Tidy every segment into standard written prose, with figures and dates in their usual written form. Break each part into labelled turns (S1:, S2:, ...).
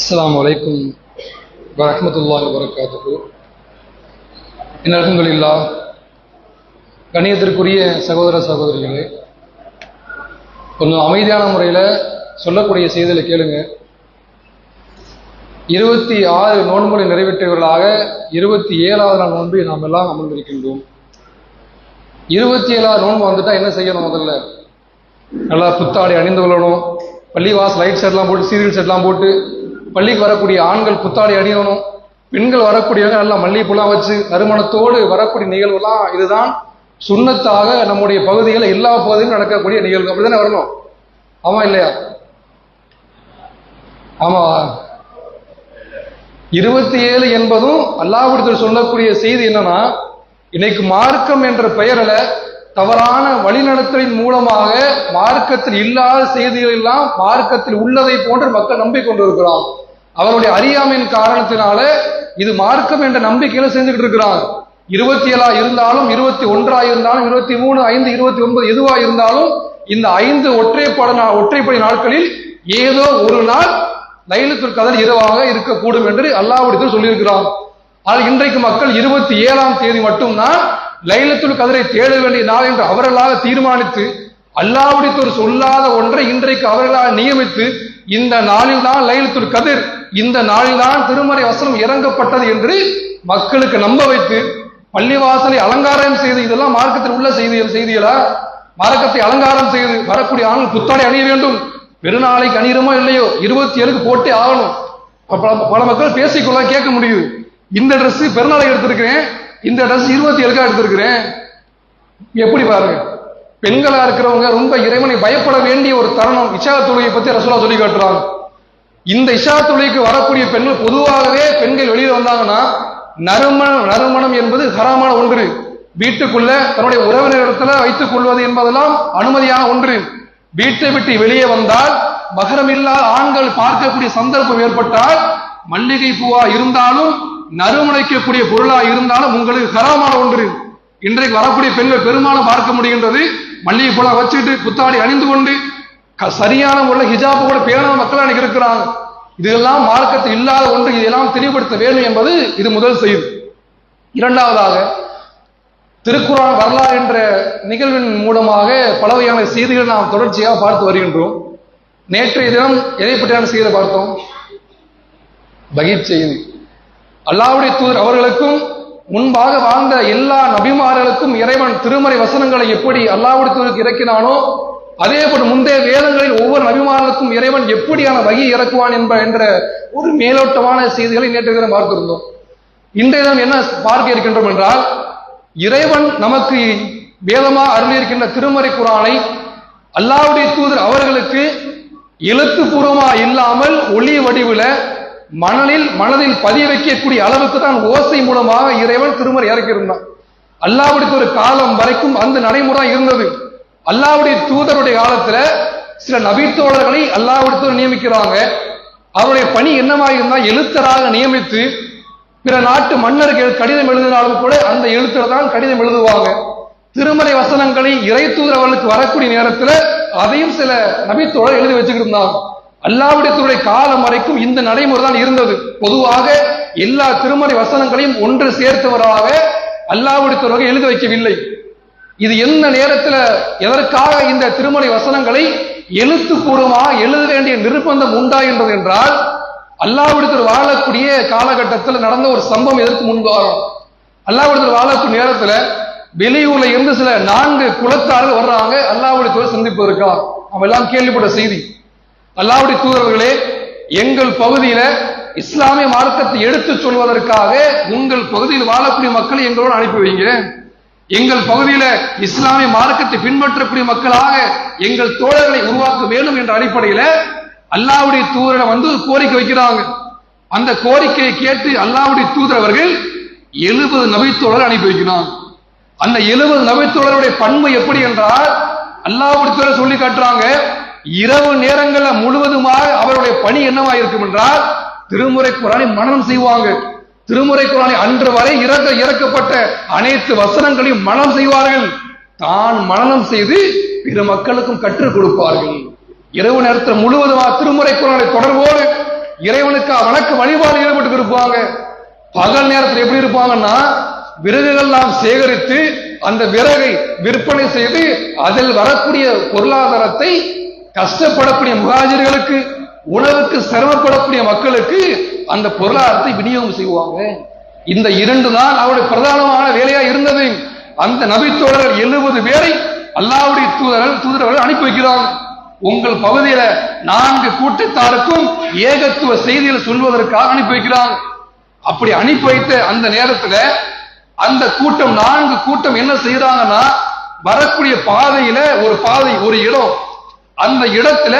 S1: அஸ்ஸலாமு அலைக்கும் வரஹ்மத்துல்லாஹி வபரகாத்துஹு. அல்ஹம்துலில்லாஹ். கண்ணியத்திற்குரிய சகோதர சகோதரிகளே, கொஞ்சம் அமைதியான முறையில் சொல்லக்கூடிய செய்திகளை கேளுங்க. 26 நோன்புகளை நிறைவேற்றியவர்களாக 27வது நாள் நோன்பை நாம் எல்லாம் அமர்ந்திருக்கின்றோம். 27 நோன்பு வந்துட்டா என்ன செய்யணும்? முதல்ல நல்லா புத்தாடை அணிந்து கொள்ளணும். பள்ளிவாசல் லைட் செட்லாம் போட்டு, சீரியல் செட்லாம் போட்டு, பள்ளிக்கு வரக்கூடிய ஆண்கள் புத்தாடை அணியணும். பெண்கள் வரக்கூடியவங்க நல்லா மல்லிகைப்பூலாம் வச்சு நறுமணத்தோடு வரக்கூடிய நிகழ்வுலாம் இதுதான் சுன்னத்தாக நம்முடைய பகுதிகளில் எல்லா பகுதியிலும் நடக்கக்கூடிய நிகழ்வு. அப்படிதானே வரணும்? ஆமா இல்லையா? ஆமா. 27 என்பதும் அல்லாஹ்விடத்தில் சொல்லக்கூடிய செய்தி என்னன்னா, இன்னைக்கு மார்க்கம் என்ற பெயரில் தவறான வழிநடத்தலின் மூலமாக மார்க்கத்தில் இல்லாத செய்திகள் எல்லாம் மார்க்கத்தில் உள்ளதை போன்று மக்கள் நம்பிக்கொண்டிருக்கிறான். அவருடைய அறியாமையின் காரணத்தினால இது மார்க்கம் என்ற நம்பிக்கையில செஞ்சுக்கிட்டு இருக்கிறாங்க. 27 இருந்தாலும், 21 இருந்தாலும், 23, 5, 29 எதுவா இருந்தாலும் இந்த 5 ஒற்றைப்படை நாட்களில் ஏதோ ஒரு நாள் லைலத்துல் கத்ர் இரவாக இருக்கக்கூடும் என்று அல்லாஹ்விடத்தில் சொல்லியிருக்கிறான். ஆனால் இன்றைக்கு மக்கள் 27ஆம் தேதி மட்டும்தான் லைலத்துல் கத்ரை தேட வேண்டிய நாள் என்று அவர்களாக தீர்மானித்து அல்லாஹ்விடத்தில் சொல்லாத ஒன்றை இன்றைக்கு அவர்களாக நியமித்து இந்த நாளில் தான் லைலத்துல் கத்ர், இந்த நாளில் தான் திருமறை வசனம் இறங்கப்பட்டது என்று மக்களுக்கு நம்ப வைத்து பள்ளிவாசலை அலங்காரம் செய்து, இதெல்லாம் மார்க்கத்தில் உள்ள செய்திகளா? மார்க்கத்தை அலங்காரம் செய்து வரக்கூடிய ஆண்கள் புத்தாடை அணிய வேண்டும். பெருநாளைக்கு அணியிறமோ இல்லையோ 27க்கு போட்டே ஆகணும். பல மக்கள் பேசிக்கொள்ள கேட்க முடியுது. இந்த ட்ரெஸ் பெருநாளை எடுத்திருக்கிறேன், இந்த ட்ரெஸ் 27க்காக எடுத்திருக்கிறேன். எப்படி பாருங்க, பெண்களா இருக்கிறவங்க ரொம்ப இறைவனை பயப்பட வேண்டிய ஒரு தருணம். இஷா தொழுகை பத்தி ரசூலா சொல்லி காட்டுறாங்க. இந்த இஷா தொழுகைக்கு வரக்கூடிய பெண்கள், பொதுவாகவே பெண்கள் வெளியில வந்தாங்கன்னா நறுமணம் என்பது ஹராமான ஒன்று. வீட்டுக்குள்ள தன்னுடைய உறவினரிடத்துல வைத்துக் கொள்வது என்பதெல்லாம் அனுமதியான ஒன்று. வீட்டை விட்டு வெளியே வந்தால் மகரம் இல்லாத ஆண்கள் பார்க்கக்கூடிய சந்தர்ப்பம் ஏற்பட்டால் மல்லிகை பூவா இருந்தாலும் நறுமணிக்கக்கூடிய பொருளா இருந்தாலும் உங்களுக்கு ஹராமான ஒன்று. இன்றைக்கு வரக்கூடிய பெண்கள் பெரும்பாலும் பார்க்க முடிகின்றது, மல்லிகை பூலா வச்சுட்டு புத்தாடி அணிந்து கொண்டு சரியான முறையில் ஹிஜாப் கூட பேணாத மக்கள் அன்னைக்கு இருக்கிறாங்க. இதெல்லாம் மார்க்கத்தில் இல்லாத ஒன்று. இதெல்லாம் தெளிவுபடுத்த வேண்டும் என்பது இது முதல் செய்தி. இரண்டாவதாக, திருக்குர்ஆன் வரலாறு என்ற நிகழ்வின் மூலமாக பல வகையான செய்திகளை நாம் தொடர்ச்சியாக பார்த்து வருகின்றோம். நேற்றைய தினம் எதை பற்றியான செய்தியை பார்த்தோம்? பகீத் செய்தி. அல்லாஹ்வுடைய தூதர் அவர்களுக்கும் முன்பாக வாழ்ந்த எல்லா நபிமார்களுக்கும் இறைவன் திருமறை வசனங்களை எப்படி அல்லாஹ்வுடைய தூதருக்கு இறக்கினானோ அதே போல முந்தைய வேதங்களில் ஒவ்வொரு நபிமார்களுக்கும் இறைவன் எப்படியான வகி இறக்குவான் என்ற ஒரு மேலோட்டமான செய்திகளை நேற்றைய தினம் பார்த்திருந்தோம். இன்றைய தினம் என்ன பார்க்க இருக்கின்றோம் என்றால், இறைவன் நமக்கு வேதமாக அருளியிருக்கின்ற திருமறை குர்ஆனை அல்லாஹ்வுடைய தூதர் அவர்களுக்கு எழுத்துப்பூர்வமா இல்லாமல் ஒளி வடிவில் மனதில் பதிய வைக்கக்கூடிய அளவுக்கு தான் ஓசை மூலமாக இறைவன் திருமறை இறக்கியிருந்தான். அல்லாஹ்வுடைய ஒரு காலம் வரைக்கும் அந்த நடைமுறை இருந்தது. அல்லாஹ்வுடைய தூதருடைய காலத்துல சில நபித்தோழர்களை அல்லாஹ்வுடைய தூதர் நியமிக்கிறாங்க. அவருடைய பணி என்னமாக இருந்தால் எழுத்தராக நியமித்து பிற நாட்டு மன்னர்கள் கடிதம் எழுதினாலும் கூட அந்த எழுத்தர் தான் கடிதம் எழுதுவாங்க. திருமறை வசனங்களை இறை தூதர் அவர்களுக்கு வரக்கூடிய நேரத்தில் அதையும் சில நபித்தோழர் எழுதி வச்சுக்கிட்டு இருந்தாங்க. அல்லாஹ்வுடைய காலம் வரைக்கும் இந்த நடைமுறை தான் இருந்தது. பொதுவாக எல்லா திருமறை வசனங்களையும் ஒன்று சேர்த்தவராக அல்லாஹ்வுடைய எழுதி வைக்கவில்லை. இது எந்த நேரத்தில் எதற்காக இந்த திருமறை வசனங்களை எழுத்துப்பூர்வமாக எழுத வேண்டிய நிர்பந்தம் உண்டாகின்றது என்றால், அல்லாஹ்வுடைய வாழக்கூடிய காலகட்டத்தில் நடந்த ஒரு சம்பவம் எதற்கு முன்பாகும். அல்லாஹ்வுடைய வாழக்கூடிய நேரத்தில் வெளியூர்ல இருந்து சில 4 குலத்தார்கள் வர்றாங்க அல்லாஹ்வுடைய சந்திப்பதற்கா. அவன் எல்லாம் கேள்விப்பட்ட செய்தி. அல்லாஹ்வுடைய தூதர்களே, எங்கள் பகுதியில இஸ்லாமிய மார்க்கத்தை எடுத்து சொல்வதற்காக உங்கள் பகுதியில் வாழக்கூடிய மக்களை எங்களோடு அனுப்பி வைங்க. எங்கள் பகுதியில இஸ்லாமிய மார்க்கத்தை பின்பற்றக்கூடிய மக்களாக எங்கள் தோழர்களை உருவாக்க வேண்டும் என்ற அடிப்படையில அல்லாஹ்வுடைய தூதரை கோரிக்கை வைக்கிறாங்க. அந்த கோரிக்கையை கேட்டு அல்லாஹ்வுடைய தூதர் அவர்கள் 70 நபித்தோழர் அனுப்பி வைக்கிறாங்க. அந்த 70 நபித்தோழருடைய பண்பு எப்படி என்றால், அல்லாஹ்வுடைய தூதர் சொல்லி காட்டுறாங்க, இரவு நேரங்களில் முழுவதுமாக அவருடைய பணி என்னவா இருக்கும் என்றால் திருமுறை குர்ஆனை மனனம் செய்வாங்க. திருமுறை குர்ஆனை அன்று வரை இறக்கப்பட்ட அனைத்து வசனங்களையும் மனனம் செய்வார்கள். தான் மனனம் செய்து பிற மக்களுக்கும் கற்றுக் கொடுப்பார்கள். இரவு நேரத்தில் முழுவதுமாக திருமுறை குர்ஆனை தொடர்போடு இறைவனுக்கு வணக்க வழிபாடு ஈடுபட்டு இருப்பாங்க. பகல் நேரத்தில் எப்படி இருப்பாங்கன்னா விறகுகள்லாம் சேகரித்து அந்த விறகை விற்பனை செய்து அதில் வரக்கூடிய பொருளாதாரத்தை கஷ்டப்படக்கூடிய முஹாஜிர்களுக்கு, உணவுக்கு சிரமப்படக்கூடிய மக்களுக்கு அந்த பொருளாதாரத்தை விநியோகம் செய்வாங்க. இந்த 2 தான் அவருடைய பிரதானமான வேலையா இருந்தது. அந்த நபித்தோழர்கள் 70 பேரை அல்லாஹ்வுடைய தூதர்கள் அனுப்பி வைக்கிறாங்க. உங்கள் பகுதியில 4 கூட்டத்தாருக்கும் ஏகத்துவ செய்திகள் சொல்வதற்காக அனுப்பி வைக்கிறாங்க. அப்படி அனுப்பி வைத்த அந்த நேரத்தில் அந்த கூட்டம் 4 கூட்டம் என்ன செய்யறாங்கன்னா, வரக்கூடிய பாதையில ஒரு பாதை, ஒரு இடம், அந்த இடத்துல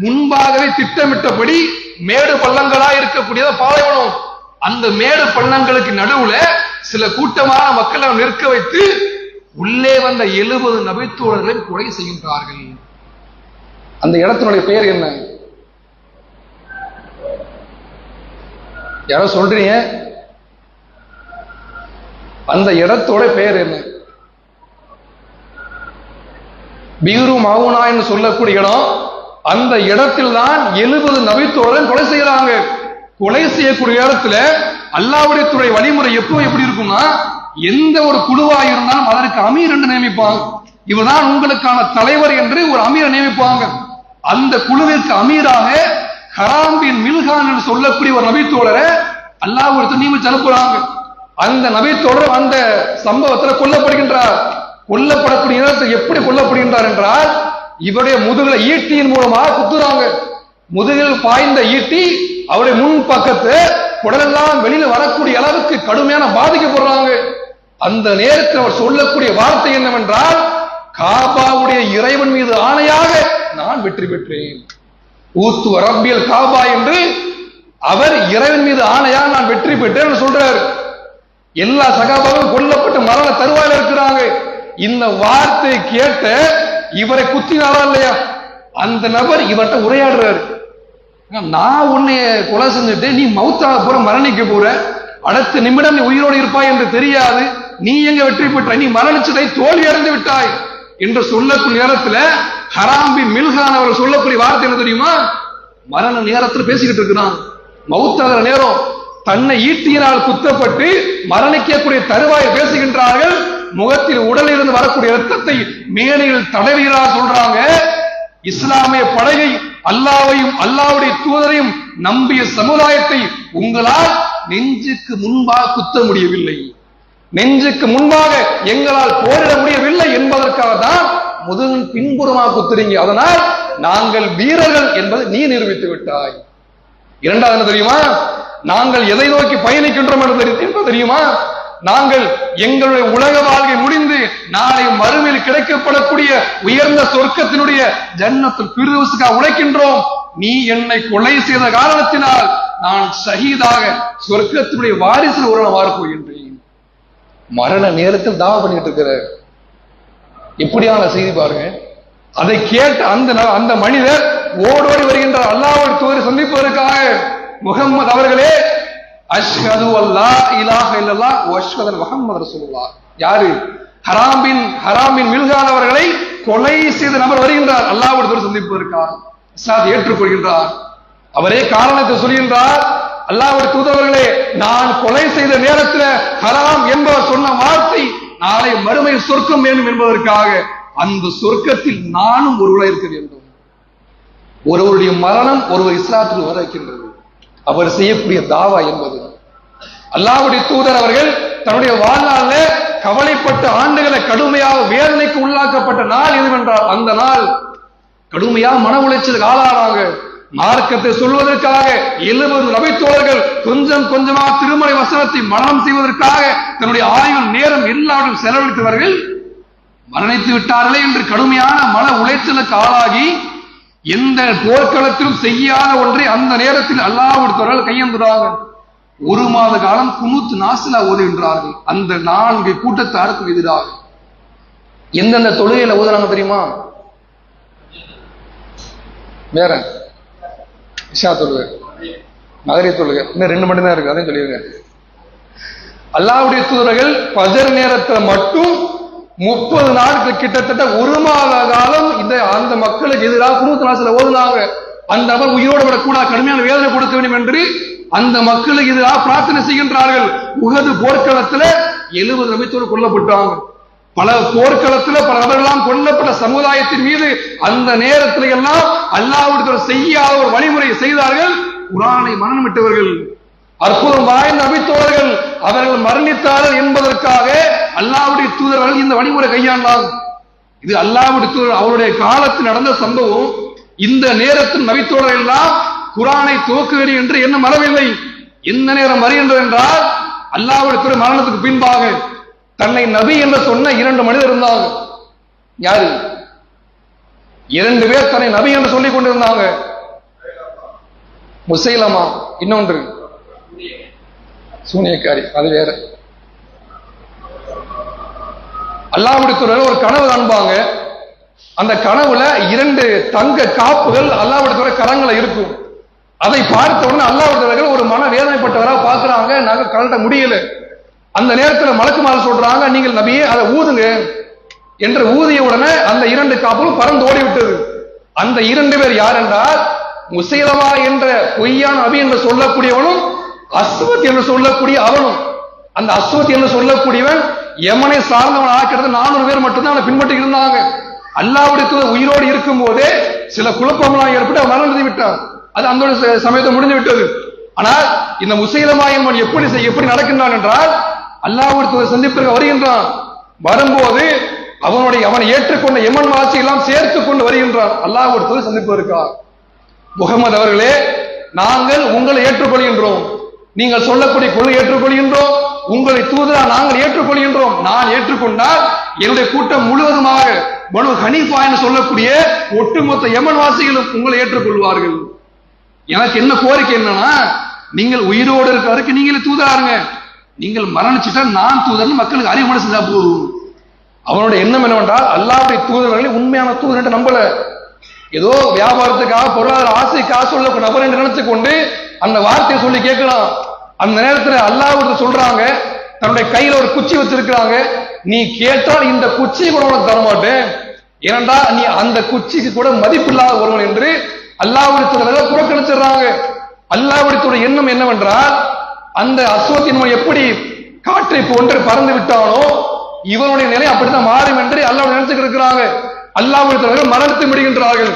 S1: முன்பாகவே திட்டமிட்டபடி மேடு பள்ளங்களா இருக்கக்கூடிய பாலைவனம், அந்த மேடு பள்ளங்களுக்கு நடுவுல சில கூட்டமான மக்களை நிற்க வைத்து உள்ளே வந்த 70 நபித்தோழர்களை கொலை செய்கின்றார்கள். அந்த இடத்தினுடைய பெயர் என்ன? யாரோ சொல்றீங்க, அந்த இடத்தோட பெயர் என்ன? பீரு மவுனா என்று சொல்லக்கூடிய இடம். அந்த இடத்தில் தான் 70 நபித்தோழர்கள் கொலை செய்யறாங்க. கொலை செய்யக்கூடிய இடத்துல அல்லாஹ்வுடைய துறை வழிமுறை எப்பவும் எப்படி இருக்கும்னா, எந்த ஒரு குழுவா இருந்தாலும் அதற்கு அமீர் என்று நியமிப்பாங்க. இவர்தான் உங்களுக்கான தலைவர் என்று ஒரு அமீரை நியமிப்பாங்க. அந்த குழுவிற்கு அமீராக ஹராம் பின் மில்ஹான் என்று சொல்லக்கூடிய ஒரு நபித்தோழரை அல்லாஹ்வுடைய நியமிச்சு அனுப்புறாங்க. அந்த நபித்தோழர் அந்த சம்பவத்தில் கொல்லப்படுகின்றார். கொல்லப்படக்கூடிய நேரத்தில் எப்படி கொல்லப்படுகின்றார் என்றால், இவருடைய முதுகுல ஈட்டியின் மூலமாக குத்துறாங்க. முதுகில் பாய்ந்த ஈட்டி அவருடைய முன் பக்கத்து உடலெல்லாம் வெளியில வரக்கூடிய அளவுக்கு கடுமையான பாதிக்கப்படுறாங்க. அந்த நேரத்தில் அவர் சொல்லக்கூடிய வார்த்தை என்னவென்றால், காபாவுடைய இறைவன் மீது ஆணையாக நான் வெற்றி பெற்றேன். ஊத்து ரப்பியல் காபா என்று அவர் இறைவன் மீது ஆணையாக நான் வெற்றி பெற்றேன் சொல்றாரு. எல்லா சகாபாவும் கொல்லப்பட்டு மரண தருவாயில் இருக்கிறாங்க. இந்த வார்த்தை கேட்ட இவரை குத்தினாரா இல்லையா, அந்த நபர் இவர்கிட்ட உரையாடுறாரு. நான் உன்னை கொலை செஞ்சுட்டு நீ மௌத்தாக போற, மரணிக்க போற, அடுத்த நிமிடம் நீ உயிரோடு இருப்பாய் என்று தெரியாது, நீ எங்க வெற்றி பெற்ற, நீ மரணிச்சதை தோல்வி அடைந்து விட்டாய் என்று சொல்லக்கூடிய நேரத்தில் ஹராம் பின் மில்ஹான் அவர்கள் சொல்லக்கூடிய வார்த்தை என்ன தெரியுமா? மரண நேரத்தில் பேசிக்கிட்டு இருக்கிறான், மௌத்தாகிற நேரம், தன்னை ஈட்டியினால் குத்தப்பட்டு மரணிக்கக்கூடிய தருவாயை பேசுகின்றார்கள். முகத்தில் உடலில் இருந்து வரக்கூடிய ரத்தத்தை மேனையில் தடவுகிறார். சொல்றாங்க, இஸ்லாமிய படையை, அல்லாஹ்வையும் அல்லாஹ்வுடைய தூதரையும் நம்பிய சமுதாயத்தை உங்களால் நெஞ்சுக்கு முன்பாக குத்த முடியவில்லை, நெஞ்சுக்கு முன்பாக எங்களால் போரிட முடியவில்லை என்பதற்காக தான் முதுகின் பின்புறமாக குத்துறீங்க. அதனால் நாங்கள் வீரர்கள் என்பதை நீ நிரூபித்து விட்டாய். இரண்டாவது என்ன தெரியுமா? நாங்கள் எதை நோக்கி பயணிக்கின்றோம் என்று தெரியுமா? நாங்கள் எங்களுடைய உலக வாழ்க்கை முடிந்து நாளை மறுமையில் கிடைக்கப்படக்கூடிய உயர்ந்த சொர்க்கத்தினுடைய ஜன்னத்துல் ஃபிர்தௌஸுக்காக உழைக்கின்றோம். நீ என்னை கொலை செய்த காரணத்தினால் நான் ஷஹீதாக சொர்க்கத்தினுடைய வாரிசில் ஒருவனாக போகின்றேன். மரண நேரத்தில் தாவா பண்ணிட்டு இருக்கிற எப்படியான செய்தி பாருங்க. அதை கேட்டு அந்த மனிதர் ஓடோடி வருகின்றார் அல்லாஹ்வுடைய தூதரை சந்திப்பதற்காக. முஹம்மது அவர்களே, அஷ்ஹது அல்லா இலாஹ இல்லல்லாஹ் வ அஷ்ஹது அன்ன முஹம்மது ரசூலுல்லாஹ். யாரு? ஹராம் பின் மில்ஹான் அவர்களை கொலை செய்த நபர் வருகின்றார் அல்லாஹ்வுடைய தூதரை சந்திப்பதற்காக. இஸ்லாத்தை ஏற்றுக்கொள்கின்றார். அவரே காரணத்தை சொல்கின்றார், அல்லாஹ்வுடைய தூதர்களே, நான் கொலை செய்த நேரத்தில் ஹராம் என்பவர் சொன்ன வார்த்தை நாளை மறுமை சொர்க்கம் வேண்டும் என்பதற்காக அந்த சொர்க்கத்தில் நானும் ஒருவராக இருக்க வேண்டும். ஒருவருடைய மரணம் ஒருவர் இஸ்லாத்தில் வர வைக்கின்றது. அவர் செய்யக்கூடிய தாவா என்பது. அல்லாஹ்வுடைய தூதர் அவர்கள் தன்னுடைய வாழ்நாள்ல கவலைப்பட்ட ஆண்டுகளை கடுமையாக வேதனைக்கு உள்ளாக்கப்பட்ட நாள் எதுவென்றால், அந்த நாள் கடுமையாக மன உளைச்சலுக்கு ஆளானாங்க. மார்க்கத்தை சொல்வதற்காக 70 நபித்தோழர்கள் கொஞ்சம் கொஞ்சமாக திருமறை வசனத்தை மரணம் செய்வதற்காக தன்னுடைய ஆயுள் நேரம் எல்லாரும் செலவழித்தவர்கள் மரணித்து விட்டார்களே என்று கடுமையான மன உளைச்சலுக்கு ஆளாகி எந்த போர்க்களத்திலும் செய்யாத ஒன்றை அந்த நேரத்தில் அல்லாஹ்வுடைய கையெழுந்துறாங்க. 1 மாத காலம் குனூத் நாசிலா ஓதுகின்றார்கள். அந்த 4 கூட்டத்தாருக்கு எதிராக எந்தெந்த தொழுகையில ஓதுறாங்க தெரியுமா? வேற இஷா தொழுகை, மகரிப் தொழுகை, இன்னும் 2 மட்டும் தான் இருக்கு, அதையும் சொல்லிடுங்க. அல்லாஹ்வுடைய தூதர்கள் ஃபஜர் நேரத்தில் மட்டும் 30 நாட்கள் கிட்டத்தட்ட 1 மாத காலம் அந்த மக்களுக்கு எதிராக குனூத் நாசிலா ஓதுனாங்க. அந்த நபர் உயிரோடு விடக்கூடாது, கடுமையான வேதனை கொடுக்க வேண்டும் என்று அந்த மக்களுக்கு எதிராக பிரார்த்தனை செய்கின்றார்கள். உஹது போர்க்களத்துல 70 நபித்தோர் கொல்லப்பட்டாங்க. பல போர்க்களத்தில் பல நபர்களாம் கொல்லப்பட்ட சமுதாயத்தின் மீது அந்த நேரத்தில் எல்லாம் அல்லாஹ்விடத்தில் செய்யாத ஒரு வழிமுறை செய்தார்கள். குர்ஆனை மரணமிட்டவர்கள், அற்புதம் வாய்ந்த நபித்தோழர்கள் அவர்கள் மரணித்தார்கள் என்பதற்காக அல்லாஹ்வுடைய தூதர்கள் இந்த வழிமுறை கையாண்டாங்க. இது அல்லாஹ்வுடைய தூதர் அவருடைய காலத்தில் நடந்த சம்பவம். இந்த நேரத்தில் நபித்தோழர்கள் எல்லாம் குர்ஆனை துவக்க வேண்டும் என்று எண்ணம் வரவில்லை. எந்த நேரம் வருகின்றது என்றால் அல்லாஹ்வுடைய தூதர் மரணத்துக்கு பின்பாக தன்னை நபி என்று சொன்ன 2 மனிதர் இருந்தாங்க. யாரு? 2 பேர் தன்னை நபி என்று சொல்லிக் கொண்டிருந்தாங்க. முசைலமா, இன்னொன்று சூனியக்காரி, அது வேற. அல்லாஹ்வுடைய தூதர் ஒரு கனவு காண்பாங்க. அந்த கனவுல 2 தங்க காப்புகள் அல்லாஹ்வுடைய தூதர் கரங்களை இருக்கும். அதை பார்த்த உடனே அல்லாஹ்வுடைய தூதர் ஒரு மன வேதனைப்பட்டவராக பார்க்கிறாங்க. நாங்க கலட்ட முடியல. அந்த நேரத்தில் மலக்குமார் சொல்றாங்க, நீங்கள் நபியே அதை ஊதுங்க என்று ஊதிய உடனே அந்த 2 காப்புகளும் பறந்து ஓடிவிட்டது. அந்த 2 பேர் யார் என்றால் முசைலமா என்ற பொய்யான நபி என்று சொல்லக்கூடியவனும் அஸ்வத் என்று சொல்லக்கூடிய அவனும். அந்த அஸ்வத் என்று சொல்லக்கூடியவன் யமனை சார்ந்தவன் ஆக்கிறது 400 பேர் மட்டும்தான் அவனை பின்பற்றி இருந்தாங்க. அல்லாஹ்வுடைய தூதர் உயிரோடு இருக்கும் போதே சில குழப்பங்களாக ஏற்பட்டு அவன் மரணத்தை விட்டான். அது அந்த சமயத்தை முடிந்து விட்டது. ஆனால் இந்த முசைலமா என்பவன் எப்படி நடக்கின்றான் என்றால் அல்லாஹ்வுடைய தூதர் சந்திப்பிற்கு வருகின்றான். வரும்போது அவனை ஏற்றுக்கொண்ட யமன் வாசி எல்லாம் சேர்த்து கொண்டு வருகின்றான். அல்லாஹ்வுடைய தூதர் சந்திப்பதற்காக, முகமது அவர்களே, நாங்கள் உங்களை ஏற்றுக்கொள்கின்றோம், நீங்கள் சொல்லக்கூடிய கொள்கை ஏற்றுக்கொள்கின்றோம், உங்களை தூதரா நாங்கள் ஏற்றுக்கொள்கின்றோம். நான் ஏற்றுக்கொண்டால் என்னுடைய கூட்டம் முழுவதுமாக பனு ஹனீஃபா என்று சொல்லக்கூடிய ஒட்டுமொத்த யமன் வாசிகளும் உங்களை ஏற்றுக்கொள்வார்கள். எனக்கு என்ன கோரிக்கை என்னன்னா, நீங்கள் உயிரோடு இருக்கிறதுக்கு நீங்களே தூதராருங்க, நீங்கள் மரணிச்சுட்டா நான் தூதர்னு மக்களுக்கு அறிவுரை செஞ்சா போதும். அவனுடைய எண்ணம் என்னவென்றால் அல்லாஹ்வுடைய தூதர்களை உண்மையான தூதர் என்று நம்பல, ஏதோ வியாபாரத்துக்காக பொருளாதார ஆசைக்காக சொல்ல நபர் என்று நினைச்சு கொண்டு அந்த வார்த்தையை சொல்லி கேட்கலாம். அந்த நேரத்தில் அல்லாஹ் சொல்றாங்க, தன்னுடைய கையில ஒரு குச்சி வச்சிருக்கிறாங்க, நீ கேட்டால் இந்த குச்சியை கூட உனக்கு தரமாட்டேன், ஏனென்றா நீ அந்த குச்சிக்கு கூட மதிப்பில்லாத ஒருவன் என்று அல்லாஹ்வுடைய தூதர்கள் புறக்கணிச்சிடுறாங்க. அல்லாஹ்வுடைய எண்ணம் என்னவென்றால் அந்த அஸ்வத்தின் எப்படி காற்றை போன்று பறந்து விட்டானோ இவனுடைய நிலை அப்படித்தான் மாறும் என்று அல்லாஹ் நினைச்சுட்டு இருக்கிறாங்க. அல்லாஹ்வுடைய தூதர்கள் மரணித்து விடுகின்றார்கள்.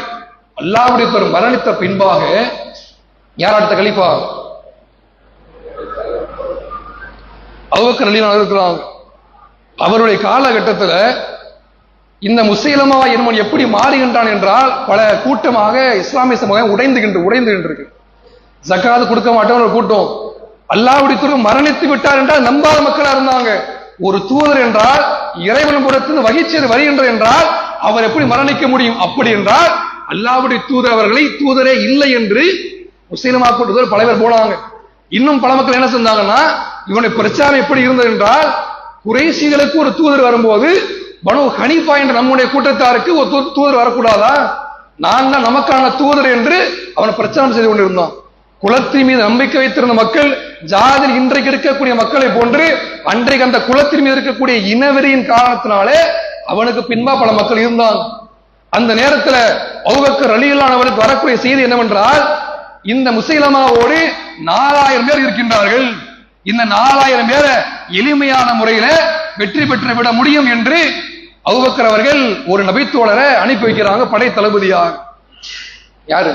S1: அல்லாஹ்வுடைய தூதர் மரணித்த பின்பாக யார் அடுத்த கலீஃபா? அபூபக்கர் ரலியல்லாஹு அன்ஹு இருக்கிறாங்க. அவருடைய காலகட்டத்தில் இந்த முசைலமா என்பவன் எப்படி மாறுகின்றான் என்றால் பல கூட்டமாக இஸ்லாமிய சமூகம் உடைந்துகின்றது. ஜக்காத் கொடுக்க மாட்டோம் ஒரு கூட்டம். அல்லாஹ்வுடைய தூதர் மரணித்து விட்டார் என்றால் நம்பாத மக்களா இருந்தாங்க. ஒரு தூதர் என்றால் இறைவன் புறத்திலிருந்து வகிச்சது வருகின்ற என்றால் அவர் எப்படி மரணிக்க முடியும்? அப்படி என்றால் அல்லாஹ்வுடைய தூதர் அவர்களை தூதரே இல்லை என்று முஸ்லிமா கூட்டத்தில் பல பேர் போனாங்க. இன்னும் பல மக்கள் என்ன செஞ்சாங்கன்னா, இவனுடைய பிரச்சாரம் எப்படி இருந்தது என்றால் குறைஷிகளுக்கு ஒரு தூதர் வரும்போது பனு ஹனீஃபா என்ற நம்முடைய கூட்டத்தாருக்கு ஒரு தூதர் வரக்கூடாதா, நான் தான் நமக்கான தூதர் என்று அவனை பிரச்சாரம் செய்து கொண்டிருந்தான். குலத்தின் மீது நம்பிக்கை வைத்திருந்த மக்கள் ஜாதில் இன்றைக்கு இருக்கக்கூடிய மக்களை போன்று அன்றைக்கு அந்த குலத்தின் மீது இருக்கக்கூடிய இனவெறியின் காரணத்தினாலே அவனுக்கு பின்பா பல மக்கள் இருந்தாங்க. அந்த நேரத்தில் அபூபக்கர் ரலியல்லாஹு அன்ஹு அவருக்கு வரக்கூடிய செய்தி என்னவென்றால், இந்த முசைலமாவோடு 4000 பேர் இருக்கின்றார்கள், இந்த 4000 பேரை எளிமையான முறையில வெற்றி பெற்று விட முடியும் என்று அபூபக்கர் அவர்கள் ஒரு நபித்தோழரை அனுப்பி வைக்கிறாங்க படை தளபதியாக. யாரு?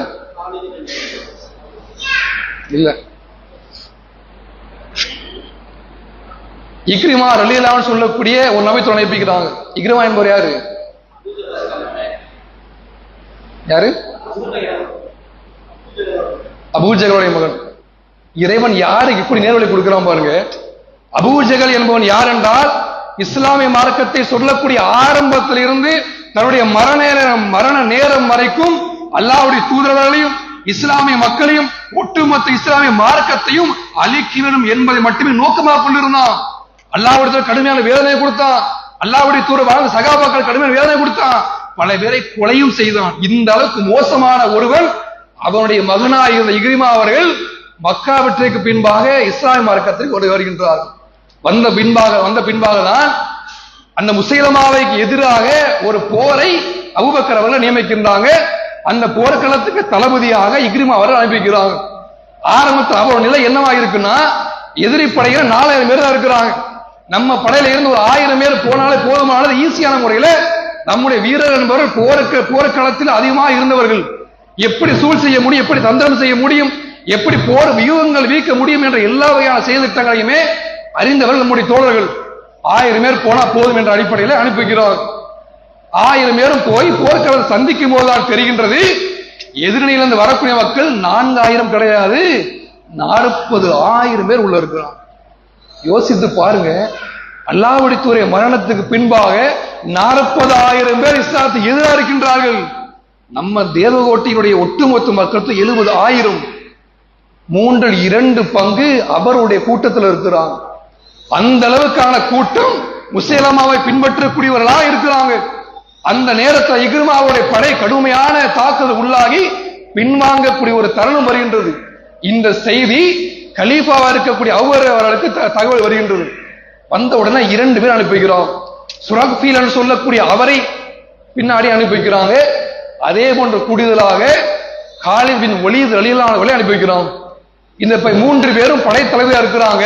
S1: இல்ல, இக்ரிமா ரலியல்லாஹு அன்ஹு சொல்லக்கூடிய ஒரு நபித்தோழரை அனுப்பிக்கிறாங்க. இக்ரிமா என்பவர் யாரு? அபூஜஹலுடைய மகன். இறைவன் யாருக்கு இப்படி நேர்வழி கொடுக்கிறான் பாருங்க. அபூஜஹல் என்பவன் யார் என்றால் இஸ்லாமிய மார்க்கத்தை சொல்லக்கூடிய ஆரம்பத்தில் இருந்து தன்னுடைய மரண நேரம் வரைக்கும் அல்லாஹ்வுடைய தூதர்களையும் இஸ்லாமிய மக்களையும் ஒட்டுமொத்த இஸ்லாமிய மார்க்கத்தையும் அழிக்க வேண்டும் என்பதை மட்டுமே நோக்கமாக கொண்டிருந்தான். அல்லாஹ்வுடைய கடுமையான வேதனை கொடுத்தான். அல்லாஹ்வுடைய தூதர் வாழ்ந்த சகாபாக்கள் கடுமையான வேதனை கொடுத்தான். பல பேரை கொலையும் செய்தான். இந்த அளவுக்கு மோசமான ஒருவன் அவனுடைய மகனாக இருந்த இக்ரிமா அவர்கள் மக்கா வெற்றிக்கு பின்பாக இஸ்லாமிய மார்க்கத்திற்கு வருகின்றார். வந்த பின்பாக தான் அந்த முசைலமாவுக்கு எதிராக ஒரு போரை அபூபக்கர் அவர்கள் நியமிக்கின்றாங்க. அந்த போர்க்களத்துக்கு தளபதியாக இக்ரிமா அவர்கள் அனுப்பி வைக்கிறாங்க. ஆரம்பத்தில் அவரோட நிலை என்னவா இருக்குன்னா, எதிரி படையில 4000 பேர் தான் இருக்கிறாங்க. நம்ம படையில இருந்து ஒரு 1000 பேர் போனாலே போதுமானது. ஈஸியான முறையில நம்முடைய வீரர் என்பவர்கள் போர்க்களத்தில் அதிகமாக இருந்தவர்கள். எப்படி சூழ் செய்ய முடியும், எப்படி தந்திரம் செய்ய முடியும், எப்படி போர் வியூகங்கள் வீக்க முடியும் என்ற எல்லா வகையான செயல்திட்டங்களையுமே அறிந்தவர்கள் நம்முடைய தோழர்கள். 1000 பேர் போனா போதும் என்ற அடிப்படையில் அனுப்பி வைக்கிறார். 1000 பேரும் போய் போர்க்களத்தை சந்திக்கும் போதுதான் தெரிகின்றது, எதிரணியிலிருந்து வரக்கூடிய மக்கள் 4000 கிடையாது, 40,000 பேர் உள்ள இருக்கிறான். யோசித்து பாருங்க, அல்லாஹ்வுடைய தூதர் மரணத்துக்கு பின்பாக 40,000 பேர் இஸ்லாத்துக்கு எதிராக இருக்கின்றார்கள். நம்ம தேவகோட்டையினுடைய ஒட்டுமொத்த மக்களுக்கு 70,000, 3/2 பங்கு அவருடைய கூட்டத்தில் இருக்கிறாங்க. அந்த அளவுக்கான கூட்டம் முஸ்லிமாவை பின்பற்றக்கூடியவர்களா இருக்கிறாங்க. அந்த நேரத்தில் இக்ரிமாவுடைய படை கடுமையான தாக்குதல் உள்ளாகி பின்வாங்கக்கூடிய ஒரு தருணம் வருகின்றது. இந்த செய்தி கலீஃபாவா இருக்கக்கூடிய அவர்களுக்கு தகவல் வருகின்றது. வந்த உடனே 2 பேர் அனுப்பி வைக்கிறோம். சுரக்ஃபீல் சொல்லக்கூடிய அவரை பின்னாடி அனுப்பி வைக்கிறாங்க. அதே போன்று கூடுதலாக காலித் பின் வலீத் ரலியல்லாஹு அன்ஹு அனுப்பி வைக்கிறோம். இந்த 3 பேரும் படை தலைவராக இருக்கிறாங்க.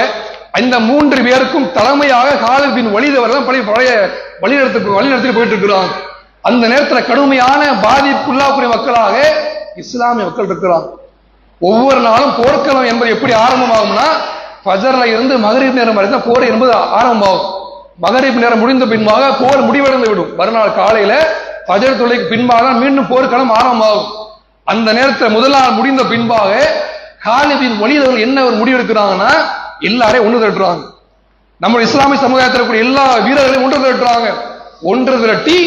S1: இந்த 3 பேருக்கும் தலைமையாக காலித் பின் வலீத் அவர்கள் பழைய வழிநடத்தி போயிட்டு இருக்கிறாங்க. அந்த நேரத்தில் கடுமையான பாதிப்புள்ளாக்கூடிய மக்களாக இஸ்லாமிய மக்கள் இருக்கிறாங்க. ஒவ்வொரு நாளும் போர்க்களம் என்பது எப்படி ஆரம்பமாகும்னா, ஃபஜர்ல இருந்து மகரிப் நேரம் வரை தான் போர் என்பது ஆரம்பமாகும். மகரிப் நேரம் முடிந்த பின்பாக போர் முடிவடைந்து விடும். மறுநாள் காலையில ஃபஜர் தொழுகைக்கு பின்பாக மீண்டும் போர்க்களம் ஆரம்பமாகும். அந்த நேரத்தில் முதல் நாள் முடிந்த பின்பாக காலித் பின் வலீத் அவர்கள் என்ன ஒரு முடிவு எடுக்கிறாங்கன்னா, எல்லாரையும் ஒன்று திரட்டுறாங்க. நம்ம இஸ்லாமிய சமுதாயத்தில் கூடிய எல்லா வீரர்களையும் ஒன்று திரட்டுறாங்க. ஒன்று திரட்டி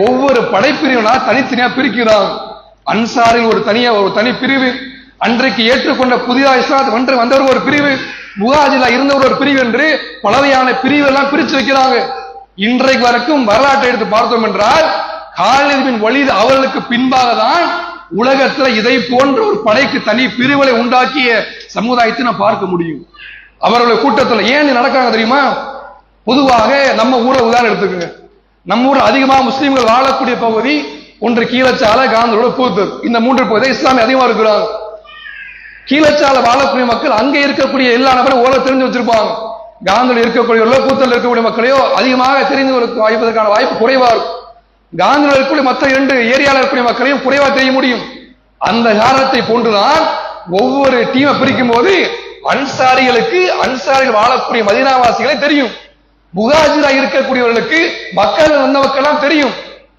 S1: ஒவ்வொரு படைப்பிரிவினா தனித்தனியா பிரிக்கிறாங்க. அன்சாரில் ஒரு தனி பிரிவு, அன்றைக்கு ஏற்றுக்கொண்ட புதிதாக இஸ்லாத்து வந்தவர் ஒரு பிரிவு, முஹாஜிரா இருந்தவர் ஒரு பிரிவு என்று பலவையான பிரிவு எல்லாம் பிரிச்சு வைக்கிறாங்க. இன்றைக்கு வரைக்கும் வரலாற்றை எடுத்து பார்த்தோம் என்றால், காலித் பின் வலீத் அவர்களுக்கு பின்பாக தான் உலகத்தில் இதை போன்ற ஒரு படைக்கு தனி பிரிவுகளை உண்டாக்கிய சமுதாயத்தை நாம் பார்க்க முடியும். அவர்களுடைய கூட்டத்தில் ஏன் நடக்காங்க தெரியுமா? பொதுவாக நம்ம ஊரை உதாரணம் எடுத்துக்கோங்க. நம்ம ஊர் அதிகமாக முஸ்லீம்கள் வாழக்கூடிய பகுதி ஒன்று கீழச்சாலை, காந்தரோட பூத்தூர். இந்த 3 பகுதி இஸ்லாமிய அதிகமாக இருக்கிறாங்க. கீழச்சாலை வாழக்கூடிய மக்கள் அங்கே இருக்கக்கூடிய எல்லா நபரும் ஓலை தெரிஞ்சு வச்சிருப்பாங்க. காந்தில் இருக்கக்கூடியவர்களோ கூத்தல் இருக்கக்கூடிய மக்களையோ அதிகமாக தெரிந்து வாய்ப்பதற்கான வாய்ப்பு குறைவா இருக்கும். காந்தில் இருக்கக்கூடிய மற்ற 2 ஏரியாவில் இருக்கக்கூடிய மக்களையும் குறைவா தெரிய முடியும். அந்த காரணத்தை போன்றுதான் ஒவ்வொரு டீமை பிரிக்கும் போது அன்சாரிகள் வாழக்கூடிய மதீனாவாசிகளை தெரியும், முஹாஜிரா இருக்கக்கூடியவர்களுக்கு மக்கள் வந்த மக்கள் தெரியும்,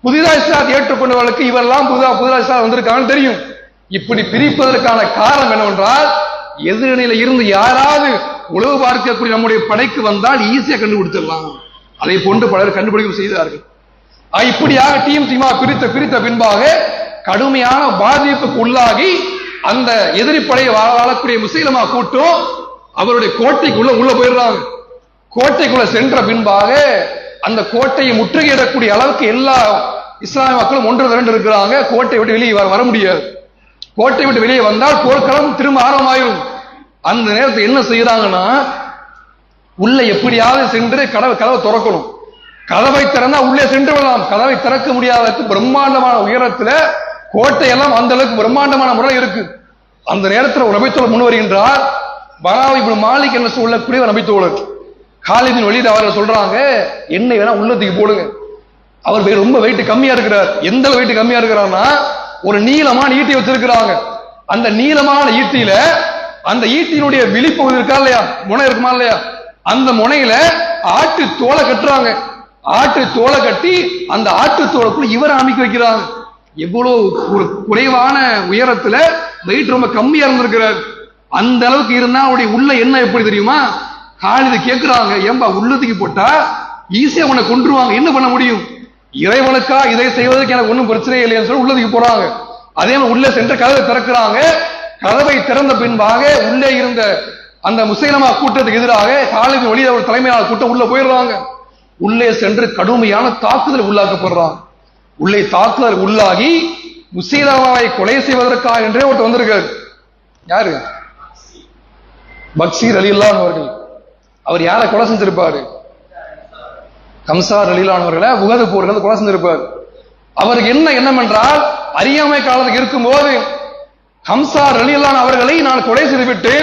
S1: புதிதாக இஸ்லாத்தை ஏற்றுக்கொண்டவர்களுக்கு இவரெல்லாம் புதிதாக இஸ்லாம் வந்திருக்காங்கன்னு தெரியும். இப்படி பிரிப்பதற்கான காரணம் என்னவென்றால், எதிரணியில இருந்து யாராவது உளவு பார்க்கக்கூடிய நம்முடைய படைக்கு வந்தால் ஈஸியா கண்டுபிடிச்சிடலாம். அதை போன்று பலர் கண்டுபிடிக்க செய்தார்கள். இப்படியாக டீமா பிரித்த பின்பாக கடுமையான பாதிப்புக்கு உள்ளாகி அந்த எதிரி படையை வாழக்கூடிய முஸ்லிமா கூட்டம் அவருடைய கோட்டைக்குள்ள போயிடுறாங்க. கோட்டைக்குள்ள சென்ற பின்பாக அந்த கோட்டையை முற்றுகையிடக்கூடிய அளவுக்கு எல்லா இஸ்லாமிய மக்களும் ஒன்று திரண்டு இருக்கிறாங்க. கோட்டை விட்டு வெளியே வர முடியாது. கோட்டை விட்டு வெளியே வந்தால் போர்க்களம் திரும்ப ஆரம்பமாயிரும். அந்த நேரத்தில் என்ன செய்யறாங்கன்னா, உள்ள எப்படியாவது சென்று கதவை திறக்கணும். கதவை திறந்தா உள்ளே சென்று விடலாம். கதவை திறக்க முடியாத பிரம்மாண்டமான உயரத்துல கோட்டையெல்லாம் அந்த அளவுக்கு பிரம்மாண்டமான முறை இருக்கு. அந்த நேரத்தில் ஒரு நபித்தோழர் முன் வருகின்றார். பராவ் இப்னு மாலிக் என்ன சொல்லக்கூடிய நபித்தோழர் காலித் பின் வலீத் அவர்கள் சொல்றாங்க, என்ன வேணா உள்ளத்துக்கு போடுங்க. அவர் ரொம்ப வெயிட் கம்மியா இருக்கிறார். எந்த வெயிட் கம்மியா இருக்கிறார்னா, ஒரு நீளமான ஈட்டி வச்சிருக்கிறாங்க. அந்த நீளமான ஈட்டியில அந்த ஈட்டியினுடைய விழிப்பகுதி இருக்கா இல்லையா, முனை இருக்குமா இல்லையா, அந்த முனையில ஆட்டு தோலை கட்டுறாங்க. ஆட்டு தோலை கட்டி அந்த ஆட்டு தோலைக்குள்ள இவரை அமைக்க வைக்கிறாங்க. எவ்வளவு ஒரு குறைவான உயரத்துல வெயிட் ரொம்ப கம்மியா இருந்திருக்கிறார். அந்த அளவுக்கு இருந்தா அவருடைய உள்ள என்ன எப்படி தெரியுமா? காலிது கேட்கிறாங்க, ஏன்பா உள்ளத்துக்கு போட்டா ஈஸியா உன்னை கொன்றுவாங்க, என்ன பண்ண முடியும்? இறைவனுக்கா இதை செய்வதற்கு எனக்கு ஒன்றும் பிரச்சனை இல்லைன்னு சொல்லி உள்ளதுக்கு போறாங்க. அதே மாதிரி உள்ளே சென்று கதவை திறக்கிறாங்க. கதவை திறந்த பின்பாக உள்ளே இருந்த அந்த முஸ்லிமா கூட்டத்துக்கு எதிராக காலித் பின் வலீத் அவர் தலைமையான கூட்டம் உள்ள போயிடுறாங்க. உள்ளே சென்று கடுமையான தாக்குதல் உள்ளாக்கப்படுறாங்க. உள்ளே தாக்குதல் உள்ளாகி முஸ்லிமாவை கொலை செய்வதற்காக என்றே ஒருத்தர் வந்திருக்காரு. யாரு? பக்ஷீர் ரலியல்லாஹு அவர்கள். அவர் யாரை கொலை செஞ்சிருப்பாரு? கம்சார் ரலியல்லாஹு அவர்களை உஹது போர்ல கொலை செஞ்சிருப்பார். அவருக்கு என்ன எண்ணம் என்றால், அறியாமை காலத்துக்கு இருக்கும்போது ஹம்சா ரலியல்லாஹு அவர்களை நான் கொலை செய்துவிட்டு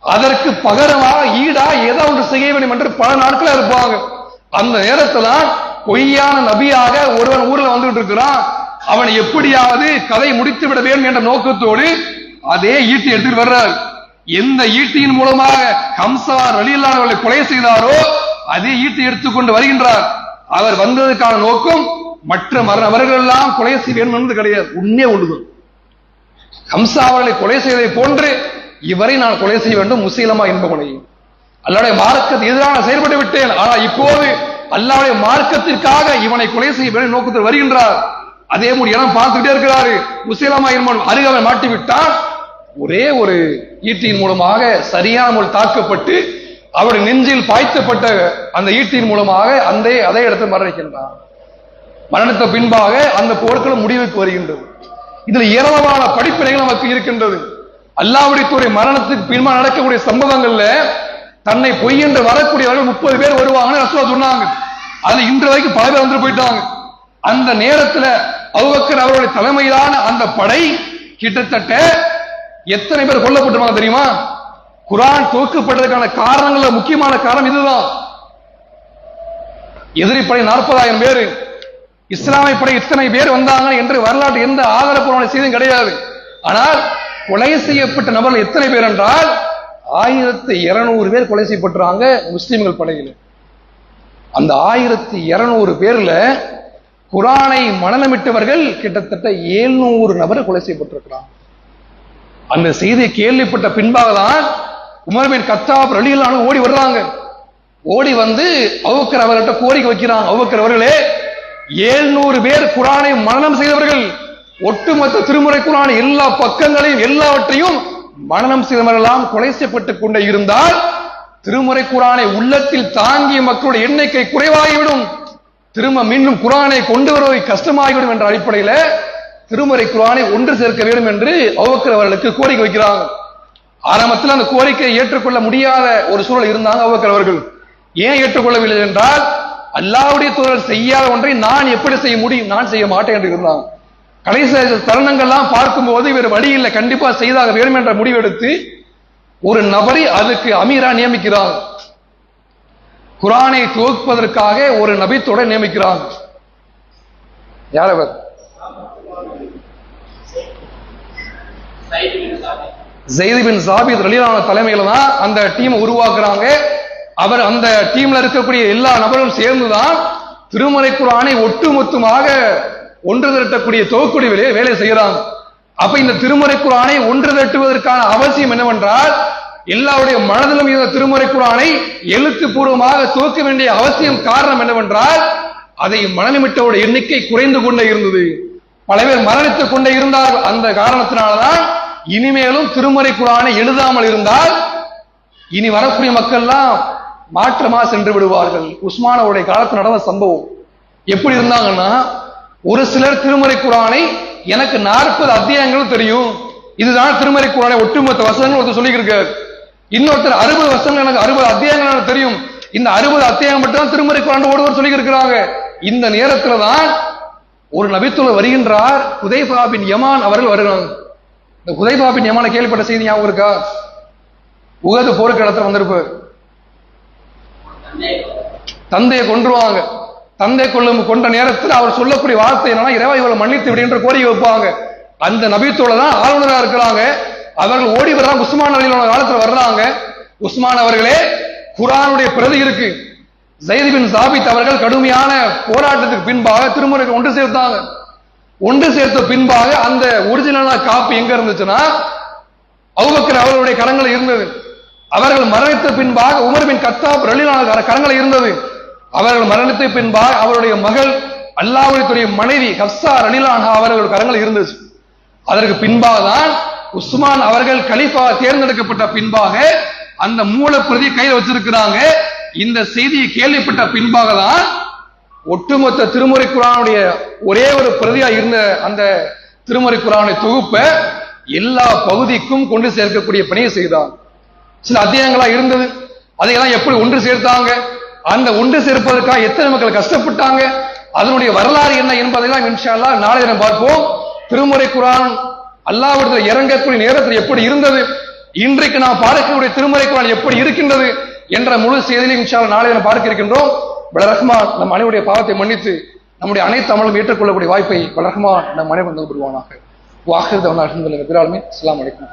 S1: அதற்கு பகரமாக ஈடா ஏதோ ஒன்று செய்ய வேண்டும் என்று பல நாட்கள் இருப்பாங்க. அந்த நேரத்தில் பொய்யான நபியாக ஒருவன் ஊர்ல வந்துட்டு இருக்கிறான், அவன் எப்படியாவது கதை முடித்து விட வேண்டும் என்ற நோக்கத்தோடு அதே ஈட்டி எடுத்துட்டு வர்றார். எந்த ஈட்டியின் மூலமாக ஹம்சா ரலியல்லாஹு அவர்களை கொலை செய்தாரோ அதே ஈட்டி எடுத்துக்கொண்டு வருகின்றார். அவர் வந்ததற்கான நோக்கம் மற்ற அவர்கள் எல்லாம் கொலை செய்ய வேண்டும் என்பது கிடையாது, உண்மையே ஒன்றுதான். ஹம்சா அவர்களை கொலை செய்வதை போன்று இவரை நான் கொலை செய்ய வேண்டும், முஸ்லிமா என்பவனை. அல்லாஹ்வுடைய மார்க்கத்துக்கு எதிராக செயல்பட்டு விட்டேன், ஆனால் இப்போது அல்லாஹ்வுடைய மார்க்கத்திற்காக இவனை கொலை செய்ய வேண்டும் நோக்கத்தில் வருகின்றார். அதே முடியெல்லாம் பார்த்துக்கிட்டே இருக்கிறாரு. முஸ்லிமா என்பவன் அருகாமை மாட்டிவிட்டால் ஒரே ஒரு ஈட்டியின் மூலமாக சரியான முறை தாக்கப்பட்டு அவருடைய நெஞ்சில் பாய்ச்சப்பட்ட அந்த ஈட்டியின் மூலமாக அதே இடத்தில் மரணிக்கின்றார். மரணத்த பின்பாக அந்த போர்க்களம் முடிவுக்கு வருகின்றது. இதுல ஏராளமான படிப்பினைகள் நமக்கு இருக்கின்றது. அல்லாஹ்வுடைய தூதருடைய மரணத்துக்கு பின்பாக நடக்கக்கூடிய சம்பவங்கள்ல தன்னை பொய் என்று வரக்கூடியவர்கள் 30 பேர் வருவாங்கன்னு ரசூலுல்லாஹ் சொன்னாங்க. அதுல இன்று வரைக்கும் பல பேர் வந்து போயிட்டாங்க. அந்த நேரத்தில் அபூபக்கர் அவருடைய தலைமையிலான அந்த படை கிட்டத்தட்ட எத்தனை பேர் கொல்லப்பட்டிருப்பாங்க தெரியுமா? குர்ஆன் தூக்கப்பட்டதற்கான காரணங்கள்ல முக்கியமான காரணம் இதுதான். எதிரி படை 40,000 பேர், இஸ்லாமிய படை இத்தனை பேர் வந்தாங்க என்று வரலாற்று எந்த ஆதாரப்பூர்வமான செய்தியும் கிடையாது. ஆனால் கொலை செய்யப்பட்ட நபர்கள் எத்தனை பேர் என்றால் 1200 பேர் கொலை செய்யப்பட்டாங்க முஸ்லிம்கள் படையில். அந்த 1200 பேர்ல குர்ஆனை மனநமிட்டவர்கள் கிட்டத்தட்ட 700 நபர் கொலை செய்யப்பட்டிருக்கிறாங்க. அந்த செய்தியை கேள்விப்பட்ட பின்பாக தான் உமர் பின் கத்தாப் ரலியல்லாஹு அன்ஹு ஓடி வர்றாங்க. ஓடி வந்து அபூபக்கர் அவர்கிட்ட கோரிக்கை வைக்கிறாங்க, அபூபக்கர் அவர்களே, 700 பேர் குர்ஆனை மனனம் செய்தவர்கள், ஒட்டுமொத்த திருமுறை குர்ஆன் எல்லா பக்கங்களையும் எல்லாவற்றையும் மனனம் செய்தவரெல்லாம் கொலை செய்யப்பட்டுக் கொண்டே இருந்தால் திருமுறை குர்ஆனை உள்ளத்தில் தாங்கிய மக்களுடைய எண்ணிக்கை குறைவாகிவிடும், திரும்ப மீண்டும் குர்ஆனை கொண்டு வருவதை கஷ்டமாகிவிடும் என்ற அடிப்படையில திருமுறை குர்ஆனை ஒன்று சேர்க்க வேண்டும் என்று அபூபக்கர் அவர்களுக்கு கோரிக்கை வைக்கிறாங்க. ஆரம்பத்தில் அந்த கோரிக்கையை ஏற்றுக்கொள்ள முடியாத ஒரு சூழல் இருந்தாங்க அபூபக்கர் அவர்கள். ஏன் ஏற்றுக்கொள்ளவில்லை என்றால், அல்லாஹ்வுடைய தூதர் செய்யாத ஒன்றை நான் எப்படி செய்ய முடியும், நான் செய்ய மாட்டேன் என்று இருந்தாங்க. கடைசி தருணங்கள்லாம் பார்க்கும்போது இவர் வழி இல்லை, கண்டிப்பா செய்தாக வேண்டும் என்ற முடிவெடுத்து ஒரு நபரை அதுக்கு அமீரா நியமிக்கிறாங்க. குர்ஆனை துவக்குவதற்காக ஒரு நபித்தோட நியமிக்கிறாங்க. யார் அவர்? ஸைத் பின் சாபித் ரலியல்லாஹு அன்ஹு தலைமையில தான் அந்த டீமை உருவாக்குறாங்க. அவர் அந்த டீம்ல இருக்கக்கூடிய எல்லா நபர்களும் சேர்ந்துதான் திருமறை குர்ஆனை ஒட்டுமொத்தமாக ஒன்று திரட்டக்கூடிய தொகுக்கூடிய வேலை செய்யறாங்க. அப்ப இந்த திருமறை குர்ஆனை ஒன்று திரட்டுவதற்கான அவசியம் என்னவென்றால், எல்லாருடைய மனதிலும் இந்த திருமறை குர்ஆனை எழுத்துப்பூர்வமாக துவக்க வேண்டிய அவசியம். காரணம் என்னவென்றால், அதை மனநிமிட்டோட எண்ணிக்கை குறைந்து கொண்டே இருந்தது, பல பேர் மரணித்துக் கொண்டே இருந்தார்கள். அந்த காரணத்தினால்தான் இனிமேலும் திருமறை குர்ஆனை எழுதாமல் இருந்தால் இனி வரக்கூடிய மக்கள்லாம் மாற்றமா சென்று விடுவார்கள். உஸ்மானோடைய காலத்தில் நடந்த சம்பவம் எப்படி இருந்தாங்கன்னா, ஒரு சிலர் திருமறை குர்ஆனை எனக்கு 40 அத்தியாயங்களும் தெரியும், இதுதான் திருமறை குர்ஆனை ஒட்டுமொத்த வசனங்கள் ஒருத்தர் சொல்லியிருக்காரு. இன்னொருத்தர் 60 வசனங்கள் எனக்கு 60 அத்தியாயங்கள் எனக்கு தெரியும், இந்த 60 அத்தியாயம் மட்டும் தான் திருமறை குர்ஆன் ஒருவர் சொல்லி இருக்கிறாங்க. இந்த நேரத்தில் தான் ஒரு நபித்தோழர் வருகின்றார், ஹுதைஃபா பின் யமான் அவர்கள் வருகிறாங்க. இந்த ஹுதைஃபா பின் யமான கேள்விப்பட்ட செய்தி ஞாபகம் இருக்கா? உஹது போருக்கு இடத்துல வந்திருப்பார். தந்தையை கொன்றுவாங்க. தந்தை கொண்ட நேரத்தில் அவர் சொல்லக்கூடிய வார்த்தை என்னன்னா, இறைவா இவளை மன்னித்து விடு என்ற கோரிக்கை வைப்பாங்க. அந்த நபித்தோழர் தான் ஆளுநராக இருக்கிறாங்க. அவர்கள் ஓடி வர்றாங்க, உஸ்மான் ரலியல்லாஹு காலத்தில் வர்றாங்க. உஸ்மான் அவர்களே, குர்ஆனுடைய பிரதி இருக்கு. ஸைத் பின் சாபித் அவர்கள் கடுமையான போராட்டத்துக்கு பின்பாக திருமுறைக்கு ஒன்று சேர்த்தாங்க. ஒன்று சேர்த்த பின்பாக அந்த ஒரிஜினலான காப்பி எங்க இருந்துச்சுன்னா அபூபக்கர் அவர்களுடைய கரங்கள் இருந்தது. அவர்கள் மரணித்த பின்பாக உமர் பின் கத்தாப் ரலியல்லாஹு அன்ஹு கரங்கள் இருந்தது. அவர்கள் மரணித்த பின்பாக அவருடைய மகள் அல்லாஹ்வுடைய மனைவி ஹப்ஸா ரலியல்லாஹு அன்ஹா அவர்கள் கரங்கள் இருந்துச்சு. அதற்கு பின்பாக தான் உஸ்மான் அவர்கள் கலீஃபா தேர்ந்தெடுக்கப்பட்ட பின்பாக அந்த மூலப்பிரதியை கையில் வச்சிருக்கிறாங்க. இந்த செய்தியை கேள்விப்பட்ட பின்பாக தான் ஒட்டுமொத்த திருமுறை குர்ஆனுடைய ஒரே ஒரு பிரதியா இருந்த அந்த திருமுறை குர்ஆனுடைய தொகுப்பை எல்லா பகுதிக்கும் கொண்டு சேர்க்கக்கூடிய பணியை செய்தார். சில அத்தியாயங்களா இருந்தது, அதையெல்லாம் எப்படி ஒன்று சேர்த்தாங்க, அந்த ஒன்று சேர்ப்பதற்காக எத்தனை மக்கள் கஷ்டப்பட்டாங்க, அதனுடைய வரலாறு என்ன என்பதெல்லாம் இன்ஷா அல்லாஹ் நாளை தினம் பார்ப்போம். திருமறை குர்ஆன் அல்லாஹ்விடத்தில் இறங்கக்கூடிய நேரத்தில் எப்படி இருந்தது, இன்றைக்கு நாம் பார்க்கக்கூடிய திருமறை குர்ஆன் எப்படி இருக்கின்றது என்ற முழு செய்தியை இன்ஷா அல்லாஹ் நாளை தினம் பார்க்க இருக்கின்றோம். வல்ல ரஹ்மான் நம் அனைவருடைய பாவத்தை மன்னித்து நம்முடைய அனைத்து அமலும் ஏற்றுக்கொள்ளக்கூடிய வாய்ப்பை வல்ல ரஹ்மான் நம் அனைவரும் புரிவானாக. வாஹிர் தவனா அல்ஹம்துலில்லாஹி ரப்பில் ஆலமீன். அஸ்ஸலாமு அலைக்கும்.